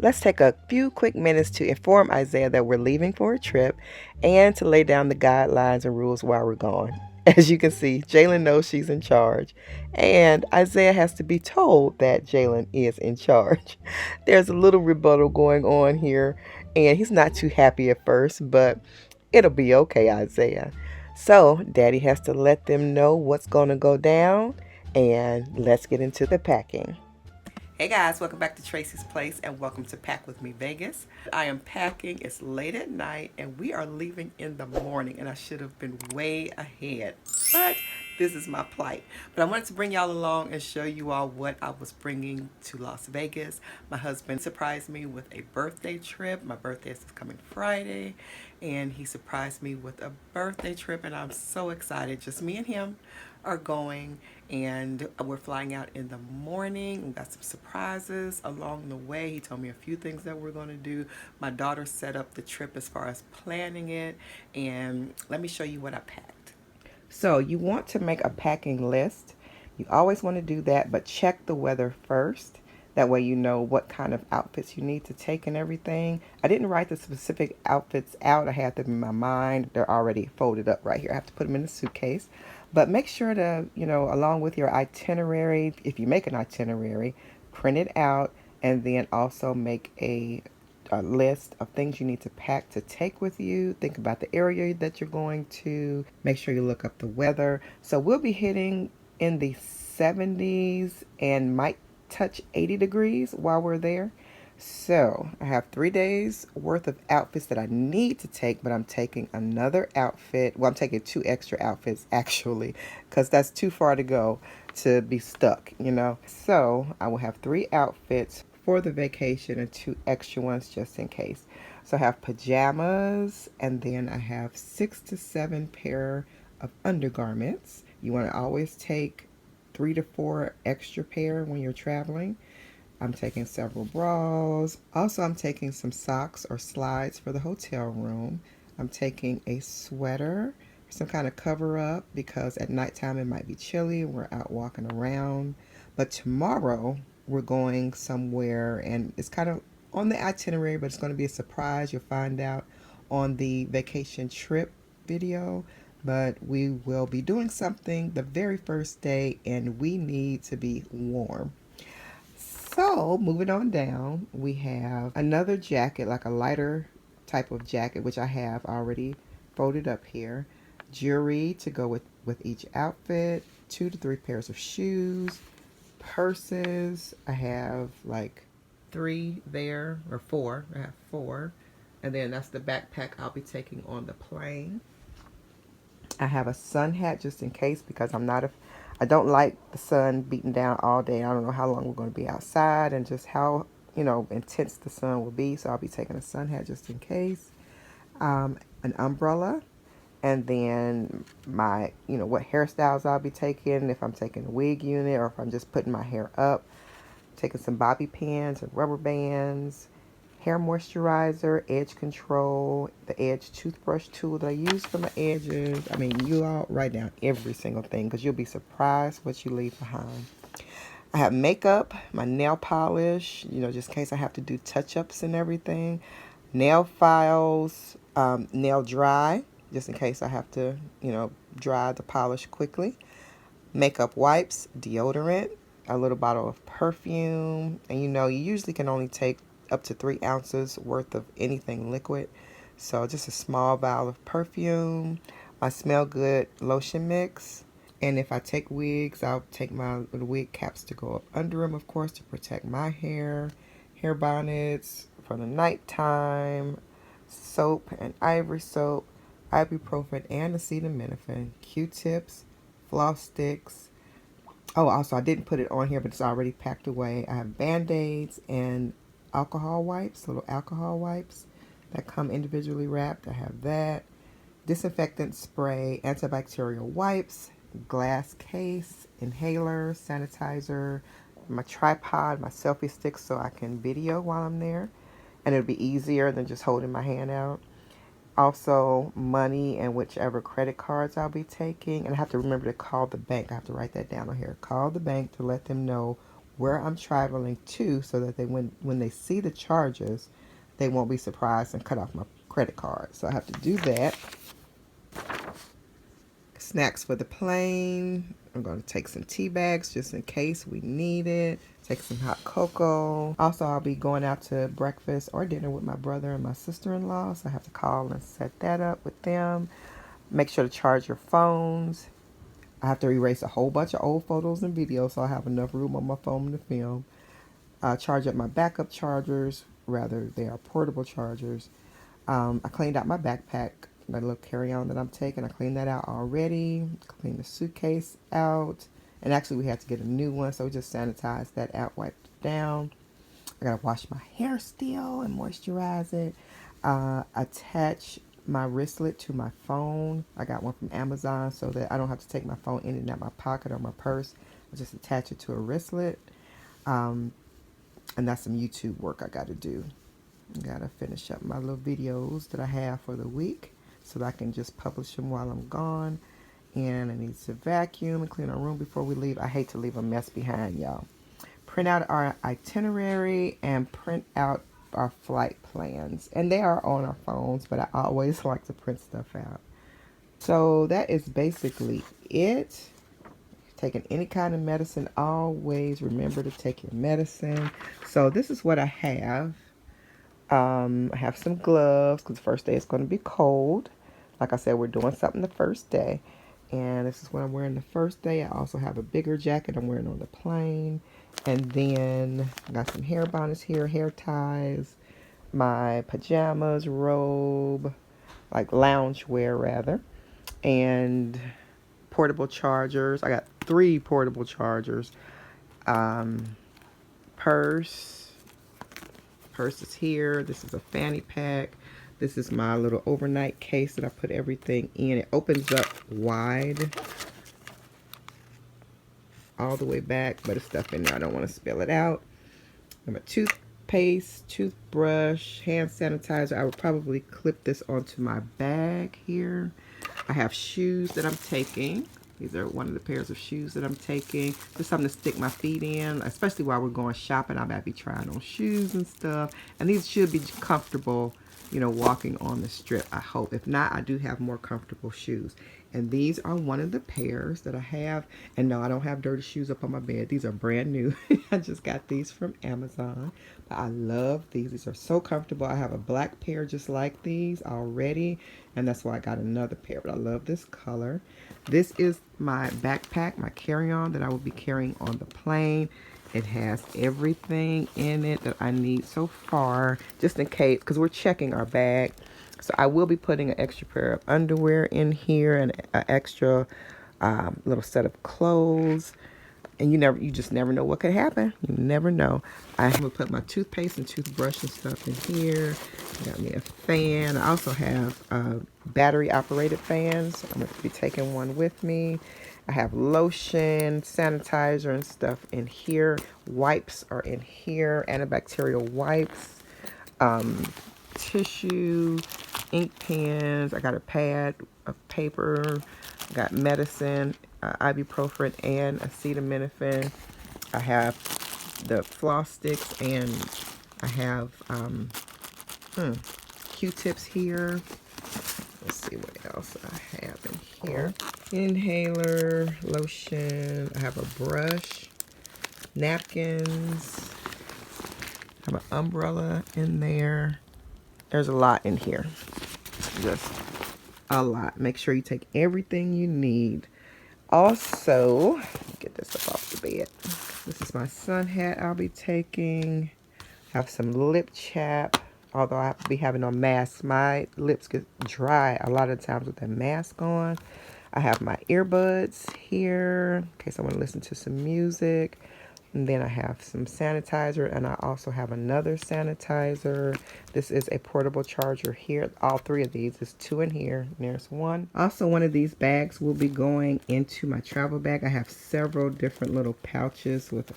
Let's take a few quick minutes to inform Isaiah that we're leaving for a trip and to lay down the guidelines and rules while we're gone. As you can see, Jalen knows she's in charge, and Isaiah has to be told that Jalen is in charge. There's a little rebuttal going on here, and he's not too happy at first, but it'll be okay, Isaiah. So, Daddy has to let them know what's going to go down, and let's get into the packing. Hey guys, welcome back to Tracie's Place and welcome to Pack With Me Vegas. I am packing, it's late at night and we are leaving in the morning and I should have been way ahead, but this is my plight. But I wanted to bring y'all along and show you all what I was bringing to Las Vegas. My husband surprised me with a birthday trip. My birthday is coming Friday and he surprised me with a birthday trip and I'm so excited. Just me and him are going and we're flying out in the morning. We got some surprises along the way. He told me a few things that we're going to do. My daughter set up the trip as far as planning it, and let me show you what I packed. So you want to make a packing list. You always want to do that, but check the weather first. That way you know what kind of outfits you need to take and everything. I didn't write the specific outfits out. I had them in my mind. They're already folded up right here. I have to put them in the suitcase. But make sure to, along with your itinerary, if you make an itinerary, print it out and then also make a list of things you need to pack to take with you. Think about the area that you're going to. Make sure you look up the weather. So we'll be hitting in the 70s and might touch 80 degrees while we're there. So I have 3 days worth of outfits that I need to take, but I'm taking another outfit. Well, I'm taking 2 extra outfits actually, because that's too far to go to be stuck. So I will have 3 outfits for the vacation and 2 extra ones just in case. So I have pajamas and then I have 6 to 7 pair of undergarments. You want to always take 3 to 4 extra pair when you're traveling. I'm taking several bras. Also, I'm taking some socks or slides for the hotel room. I'm taking a sweater, some kind of cover up because at nighttime it might be chilly. We're out walking around. But tomorrow we're going somewhere and it's kind of on the itinerary, but it's going to be a surprise. You'll find out on the vacation trip video. But we will be doing something the very first day and we need to be warm. So, moving on down, we have another jacket, like a lighter type of jacket, which I have already folded up here. Jewelry to go with each outfit, 2 to 3 pairs of shoes, purses. I have like 3 there, or 4. I have 4. And then that's the backpack I'll be taking on the plane. I have a sun hat just in case because I don't like the sun beating down all day. I don't know how long we're going to be outside and just how, intense the sun will be. So I'll be taking a sun hat just in case. An umbrella. And then what hairstyles I'll be taking, if I'm taking a wig unit or if I'm just putting my hair up. Taking some bobby pins and rubber bands, hair moisturizer, edge control, the edge toothbrush tool that I use for my edges. I mean, you all write down every single thing because you'll be surprised what you leave behind. I have makeup, my nail polish, just in case I have to do touch-ups and everything. Nail files, nail dry, just in case I have to, dry the polish quickly. Makeup wipes, deodorant, a little bottle of perfume. And you usually can only take up to 3 ounces worth of anything liquid. So just a small vial of perfume, my Smell Good lotion mix. And if I take wigs, I'll take my little wig caps to go up under them, of course, to protect my hair. Hair bonnets for the nighttime. Soap and ivory soap. Ibuprofen and acetaminophen. Q-tips. Floss sticks. Oh, also, I didn't put it on here, but it's already packed away. I have Band-Aids and alcohol wipes, little alcohol wipes that come individually wrapped. I have that. Disinfectant spray, antibacterial wipes, glass case, inhaler, sanitizer, my tripod, my selfie stick so I can video while I'm there. And it'll be easier than just holding my hand out. Also, money and whichever credit cards I'll be taking. And I have to remember to call the bank. I have to write that down on here. Call the bank to let them know where I'm traveling to, so that they when they see the charges, they won't be surprised and cut off my credit card. So I have to do that. Snacks for the plane. I'm going to take some tea bags just in case we need it. Take some hot cocoa. Also, I'll be going out to breakfast or dinner with my brother and my sister-in-law, so I have to call and set that up with them. Make sure to charge your phones. I have to erase a whole bunch of old photos and videos, so I have enough room on my phone to film. Charge up my backup chargers. Rather, they are portable chargers. I cleaned out my backpack, my little carry-on that I'm taking. I cleaned that out already. Cleaned the suitcase out. And actually, we had to get a new one, so we just sanitized that out, wiped it down. I gotta wash my hair still and moisturize it. Attach my wristlet to my phone. I got one from Amazon so that I don't have to take my phone in and out my pocket or my purse. I just attach it to a wristlet. And that's some YouTube work I gotta do. Gotta finish up my little videos that I have for the week so that I can just publish them while I'm gone. And I need to vacuum and clean our room before we leave. I hate to leave a mess behind, y'all. Print out our itinerary and print out our flight plans. And they are on our phones, but I always like to print stuff out. So that is basically it. Taking any kind of medicine, always remember to take your medicine. So this is what I have. I have some gloves because the first day is going to be cold. Like I said, we're doing something the first day. And this is what I'm wearing the first day. I also have a bigger jacket I'm wearing on the plane. And then I got some hair bonnets here, hair ties, my pajamas, robe, like lounge wear rather, and portable chargers. I got 3 portable chargers. Purse is here. This is a fanny pack. This is my little overnight case that I put everything in. It opens up wide all the way back, but it's stuff in there. I don't want to spill it out. I have a toothpaste, toothbrush, hand sanitizer. I would probably clip this onto my bag here. I have shoes that I'm taking. These are one of the pairs of shoes that I'm taking. Just something to stick my feet in, especially while we're going shopping. I might be trying on shoes and stuff. And these should be comfortable, you know, walking on the strip, I hope. If not, I do have more comfortable shoes. And these are one of the pairs that I have. And no, I don't have dirty shoes up on my bed. These are brand new. I just got these from Amazon. But I love these. These are so comfortable. I have a black pair just like these already. And that's why I got another pair. But I love this color. This is my backpack, my carry-on that I will be carrying on the plane. It has everything in it that I need so far, just in case, because we're checking our bag. So I will be putting an extra pair of underwear in here and an extra little set of clothes. And you just never know what could happen. You never know. I will put my toothpaste and toothbrush and stuff in here. Got me a fan. I also have battery operated fans. I'm going to be taking one with me. I have lotion, sanitizer and stuff in here. Wipes are in here. Antibacterial wipes. Tissue, ink pens. I got a pad of paper. I got medicine, ibuprofen and acetaminophen. I have the floss sticks and I have Q-tips here. Let's see what else I have in here. Inhaler, lotion. I have a brush, napkins. I have an umbrella in there. There's a lot in here. Just a lot. Make sure you take everything you need. Also, get this up off the bed. This is my sun hat I'll be taking. Have some lip chap. Although I have to be having on mask, my lips get dry a lot of times with that mask on. I have my earbuds here in case I want to listen to some music. And then I have some sanitizer, and I also have another sanitizer. This is a portable charger here. All 3 of these. There's 2 in here. And there's 1. Also, one of these bags will be going into my travel bag. I have several different little pouches with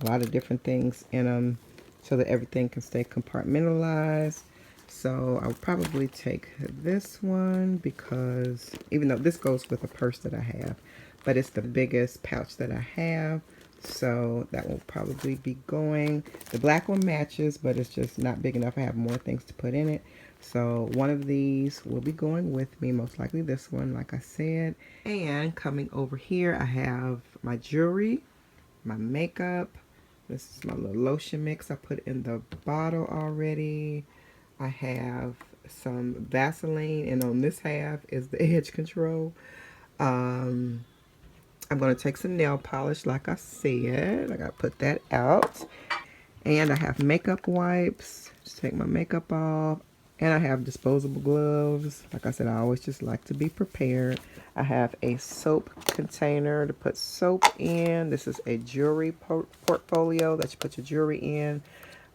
a lot of different things in them so that everything can stay compartmentalized. So I'll probably take this one because even though this goes with a purse that I have, but it's the biggest pouch that I have. So that will probably be going. The black one matches, but it's just not big enough. I have more things to put in it. So one of these will be going with me, most likely this one, like I said. And coming over here, I have my jewelry, my makeup. This is my little lotion mix I put in the bottle already. I have some Vaseline, and on this half is the edge control. I'm going to take some nail polish, like I said. I got to put that out. And I have makeup wipes. Just take my makeup off. And I have disposable gloves. Like I said, I always just like to be prepared. I have a soap container to put soap in. This is a jewelry portfolio that you put your jewelry in.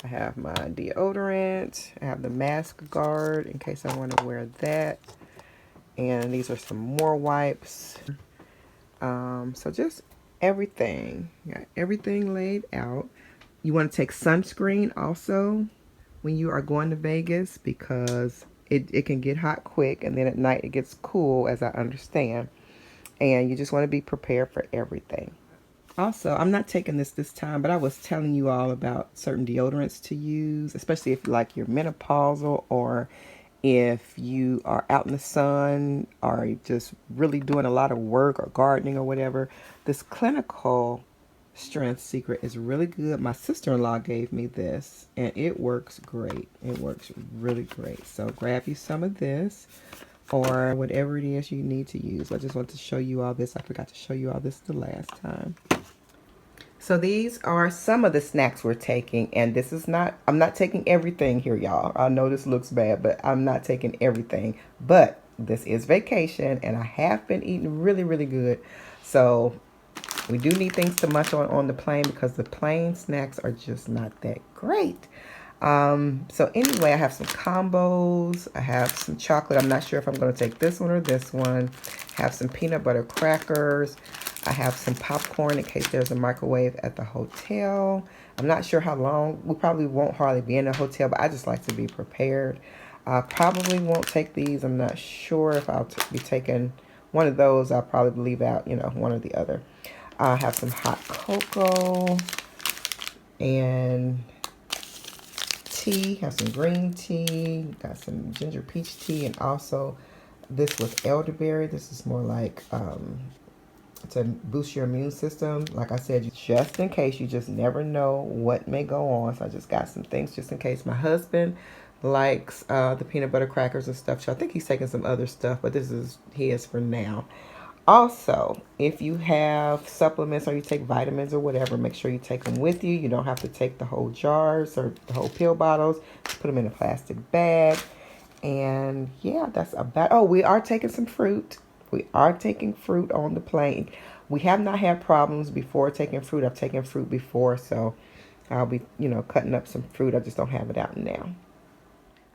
I have my deodorant. I have the mask guard in case I want to wear that. And these are some more wipes. So just everything. Got everything laid out. You want to take sunscreen also when you are going to Vegas because it can get hot quick, and then at night it gets cool, as I understand. And you just want to be prepared for everything. Also, I'm not taking this time, but I was telling you all about certain deodorants to use, especially if like you're menopausal or if you are out in the sun or just really doing a lot of work or gardening or whatever. This clinical strength secret is really good. My sister-in-law gave me this and it works great. It works really great. So grab you some of this or whatever it is you need to use. I just want to show you all this. I forgot to show you all this the last time. So these are some of the snacks we're taking, and this is not, I'm not taking everything here, y'all. I know this looks bad, but I'm not taking everything. But this is vacation, and I have been eating really, really good. So we do need things to munch on the plane because the plane snacks are just not that great. So anyway, I have some combos. I have some chocolate. I'm not sure if I'm going to take this one or this one. I have some peanut butter crackers. I have some popcorn in case there's a microwave at the hotel. I'm not sure how long. We probably won't hardly be in the hotel, but I just like to be prepared. I probably won't take these. I'm not sure if I'll be taking one of those. I'll probably leave out, you know, one or the other. I have some hot cocoa and tea. Have some green tea. Got some ginger peach tea, and also this was elderberry. This is more like to boost your immune system. Like I said, just in case, you just never know what may go on. So I just got some things just in case. My husband likes the peanut butter crackers and stuff. So I think he's taking some other stuff, but this is his for now. Also, if you have supplements or you take vitamins or whatever, make sure you take them with you. You don't have to take the whole jars or the whole pill bottles. Just put them in a plastic bag. And yeah, that's about. Oh, we are taking some fruit. We are taking fruit on the plane. We have not had problems before taking fruit. I've taken fruit before, so I'll be, you know, cutting up some fruit. I just don't have it out now.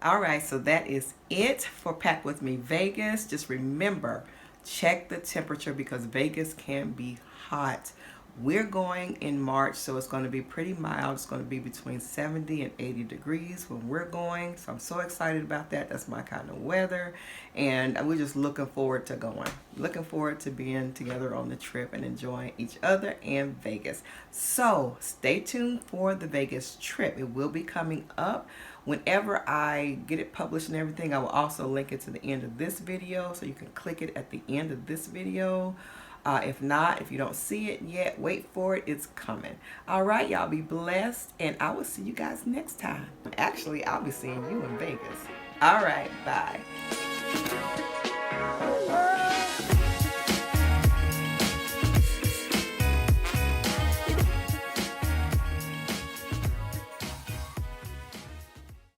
All right, so that is it for Pack With Me Vegas. Just remember, check the temperature because Vegas can be hot. We're going in March, so it's going to be pretty mild. It's going to be between 70 and 80 degrees when we're going. So I'm so excited about that. That's my kind of weather. And we're just looking forward to going. Looking forward to being together on the trip and enjoying each other and Vegas. So stay tuned for the Vegas trip. It will be coming up. Whenever I get it published and everything, I will also link it to the end of this video. So you can click it at the end of this video. If not, if you don't see it yet, wait for it. It's coming. All right, y'all be blessed, and I will see you guys next time. Actually, I'll be seeing you in Vegas. All right, bye.